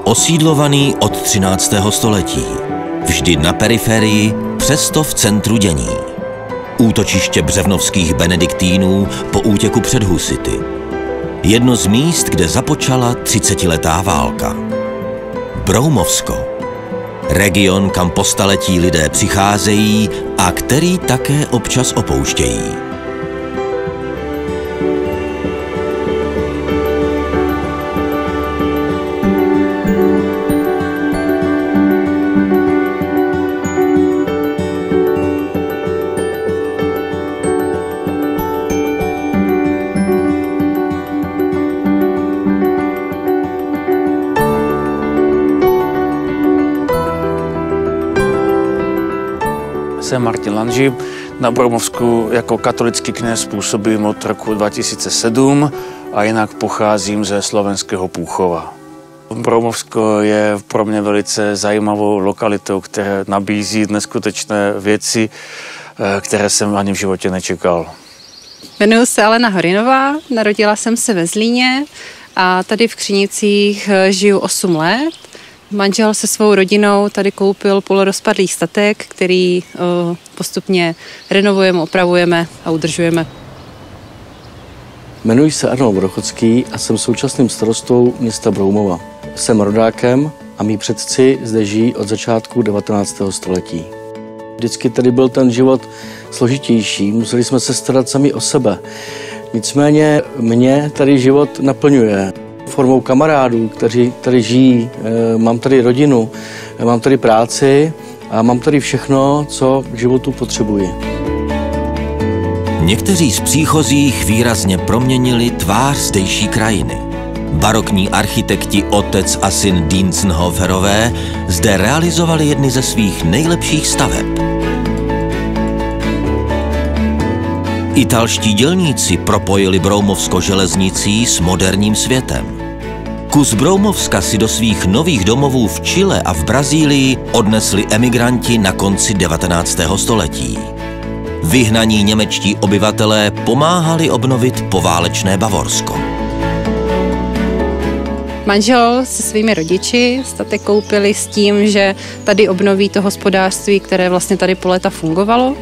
Osídlovaný od 13. století. Vždy na periferii, přesto v centru dění. Útočiště břevnovských benediktínů po útěku před husity. Jedno z míst, kde započala 30letá válka. Broumovsko. Region, kam po staletí lidé přicházejí a který také občas opouštějí. Jsem Martin Lanžib, na Broumovsku jako katolický kněz působím od roku 2007 a jinak pocházím ze slovenského Púchova. Broumovsko je pro mě velice zajímavou lokalitou, která nabízí neskutečné věci, které jsem ani v životě nečekal. Jmenuji se Alena Horinová, narodila jsem se ve Zlíně a tady v Křinicích žiju 8 let. Manžel se svou rodinou tady koupil polorozpadlý statek, který postupně renovujeme, opravujeme a udržujeme. Jmenuji se Arnold Vrochodský a jsem současným starostou města Broumova. Jsem rodákem a mí předci zde žijí od začátku 19. století. Vždycky tady byl ten život složitější, museli jsme se starat sami o sebe. Nicméně mě tady život naplňuje. Formou kamarádů, kteří tady žijí, mám tady rodinu, mám tady práci a mám tady všechno, co k životu potřebuji. Někteří z příchozích výrazně proměnili tvář zdejší krajiny. Barokní architekti otec a syn Dientzenhoferové zde realizovali jedny ze svých nejlepších staveb. Italští dělníci propojili Broumovsko železnicí s moderním světem. Kus Broumovska si do svých nových domovů v Chile a v Brazílii odnesli emigranti na konci 19. století. Vyhnaní němečtí obyvatelé pomáhali obnovit poválečné Bavorsko. Manžel se svými rodiči statek koupili s tím, že tady obnoví to hospodářství, které vlastně tady po léta fungovalo.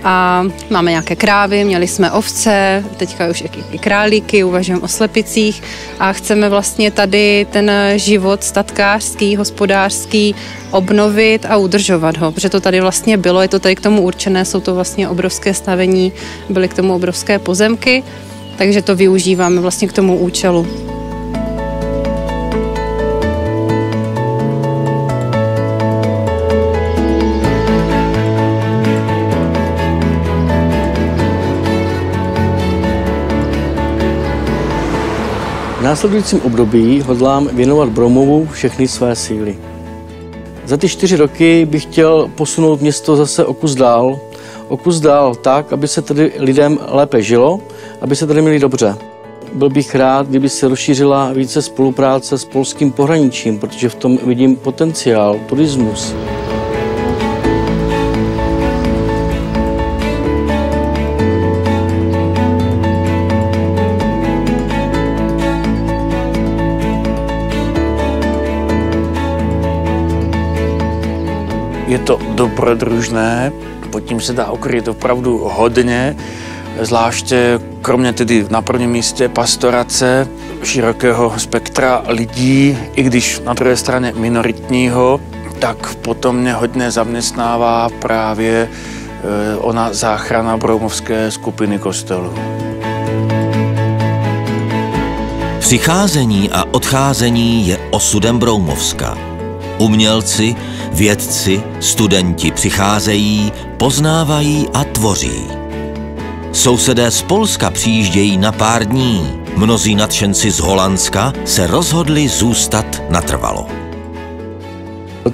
A máme nějaké krávy, měli jsme ovce, teďka už i králíky, uvažujeme o slepicích a chceme vlastně tady ten život statkářský, hospodářský obnovit a udržovat ho, protože to tady vlastně bylo, je to tady k tomu určené, jsou to vlastně obrovské stavení, byly k tomu obrovské pozemky, takže to využíváme vlastně k tomu účelu. V následujícím období hodlám věnovat Broumovu všechny své síly. Za ty 4 roky bych chtěl posunout město zase o kus dál tak, aby se tady lidem lépe žilo, aby se tady měli dobře. Byl bych rád, kdyby se rozšířila více spolupráce s polským pohraničím, protože v tom vidím potenciál, turismus. Je to dobrodružné, pod tím se dá ukryt opravdu hodně, zvláště kromě tedy na prvním místě pastorace, širokého spektra lidí, i když na druhé straně minoritního, tak potom mě hodně zaměstnává právě ona záchrana broumovské skupiny kostelů. Přicházení a odcházení je osudem Broumovska. Umělci, vědci, studenti přicházejí, poznávají a tvoří. Sousedé z Polska přijíždějí na pár dní. Mnozí nadšenci z Holandska se rozhodli zůstat natrvalo.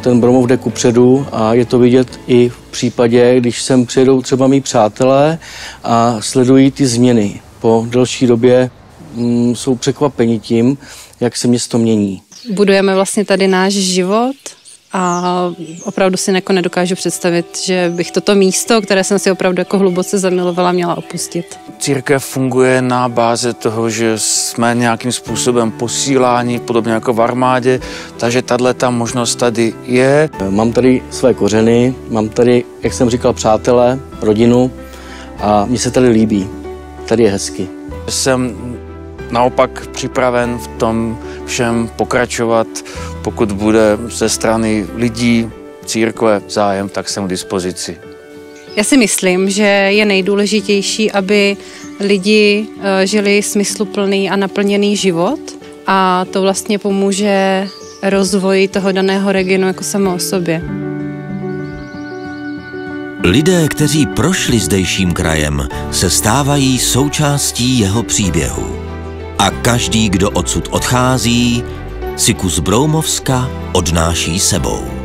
Ten Broumov jde kupředu a je to vidět i v případě, když sem přijedou třeba mý přátelé a sledují ty změny. Po delší době jsou překvapeni tím, jak se město mění. Budujeme vlastně tady náš život A opravdu si nedokážu představit, že bych toto místo, které jsem si opravdu jako hluboce zamilovala, měla opustit. Církev funguje na báze toho, že jsme nějakým způsobem posíláni, podobně jako v armádě, takže tato možnost tady je. Mám tady své kořeny, mám tady, jak jsem říkal, přátelé, rodinu a mně se tady líbí. Tady je hezky. Jsem naopak připraven v tom všem pokračovat, pokud bude ze strany lidí, církve zájem, tak jsem k dispozici. Já si myslím, že je nejdůležitější, aby lidi žili smysluplný a naplněný život a to vlastně pomůže rozvoji toho daného regionu jako samo o sobě. Lidé, kteří prošli zdejším krajem, se stávají součástí jeho příběhu. A každý, kdo odsud odchází, si kus Broumovska odnáší sebou.